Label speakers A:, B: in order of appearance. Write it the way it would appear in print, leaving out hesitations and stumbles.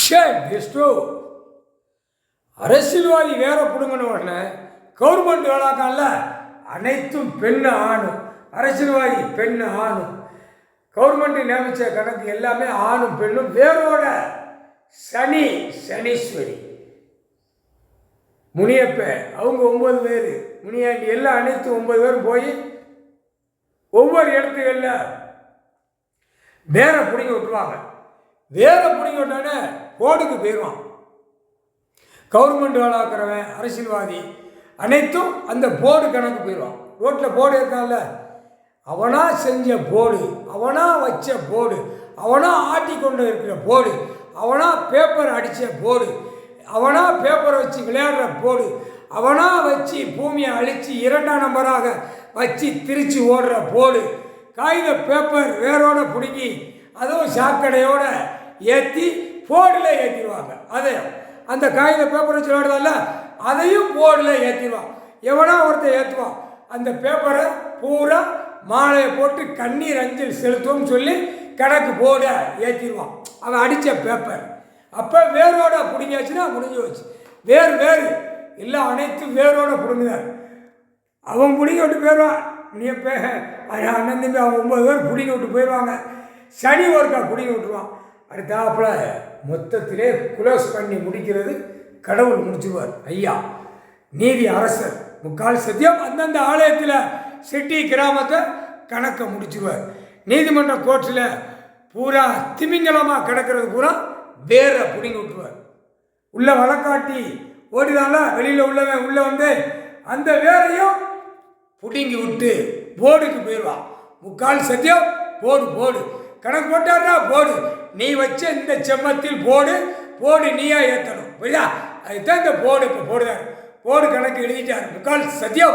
A: Bairstow அரசியல்வாதி வேற பிடுங்கின உடனே கவர்மெண்ட் வேளாக்கான்ல அனைத்தும் பெண்ணு ஆணும், அரசியல்வாதி பெண்ணு ஆணும், கவர்மெண்ட் நியமித்த கணக்கு எல்லாமே ஆணும் பெண்ணும் வேரோட சனீஸ்வரி முனியப்ப அவங்க 9 பேர், முனியாண்டி எல்லாம் அனைத்து 9 பேரும் போய் ஒவ்வொரு இடத்துகளில் வேற பிடிங்கி விட்டுருவாங்க. வேற பிடிங்கி விட்டோன்னே போர்டுக்கு போயிடுவான். கவர்மெண்ட் வேளாக்குறவன் அரசியல்வாதி அனைத்தும் அந்த போர்டு கணக்கு போயிடுவான். ரோட்டில் போர்டு இருக்கான்ல, அவனா செஞ்ச போர்டு, அவனா வச்ச போர்டு, அவனா ஆட்டி கொண்டு இருக்கிற போர்டு, அவனா பேப்பர் அடித்த போர்டு, அவனா பேப்பரை வச்சு விளையாடுற போர்டு, அவனா வச்சு பூமியை அழித்து 2ஆம் நம்பராக வச்சு திரிச்சு ஓடுற போர்டு, காகித பேப்பர் வேரோட பிடுங்கி அதுவும் சாக்கடையோட ஏற்றி போர்டில் ஏற்றிடுவாங்க. அதை அந்த காகித பேப்பரை வச்சு விளையாடுறதால அதையும் போர்டில் ஏற்றிடுவான். எவனா ஒருத்தர் ஏற்றுவான். அந்த பேப்பரை பூரா மாலையை போட்டு கண்ணீர் அஞ்சல் செலுத்துவோம்னு சொல்லி கணக்கு போர்டை ஏற்றிடுவான். அவன் அடித்த பேப்பர் அப்போ வேரோட பிடுங்கியாச்சுன்னா முடிஞ்சு வச்சு. வேறு எல்லாம் அனைத்தும் வேரோட பிடுங்குதார். அவன் பிடிங்கி விட்டு போயிடுவான். நீ அண்ணன் தம்பி அவன் 9 பேர் பிடிங்கி விட்டு போயிடுவாங்க. சனி ஒருக்கா பிடிங்கி விட்டுருவான். அடுத்தாப்புல மொத்தத்திலே குளோஸ் பண்ணி முடிக்கிறது கடவுள் முடிச்சுடுவார். ஐயா நீதி அரசர் முக்கால் சத்தியம் அந்தந்த ஆலயத்தில் சிட்டி கிராமத்தை கணக்கை முடிச்சுடுவார். நீதிமன்ற கோர்ட்டில் பூரா திமிங்கலமாக கிடக்கிறது பூரா வேற பிடிங்கி விட்டுருவார். உள்ள வழக்காட்டி ஓடிதால வெளியில் உள்ளவன் உள்ளே வந்து அந்த வேரையும் பிடுங்கி விட்டு போர்டுக்கு போயிடுவான். முக்கால் சத்தியம் போடு கணக்கு போட்டார்னா போடு, நீ வச்ச இந்த செம்மத்தில் போடு நீயா ஏற்றணும். புரியுதா? அதுதான் இந்த போர்டு இப்போ போடுதார். போர்டு கணக்கு எழுதிட்டார். முக்கால் சத்தியம்.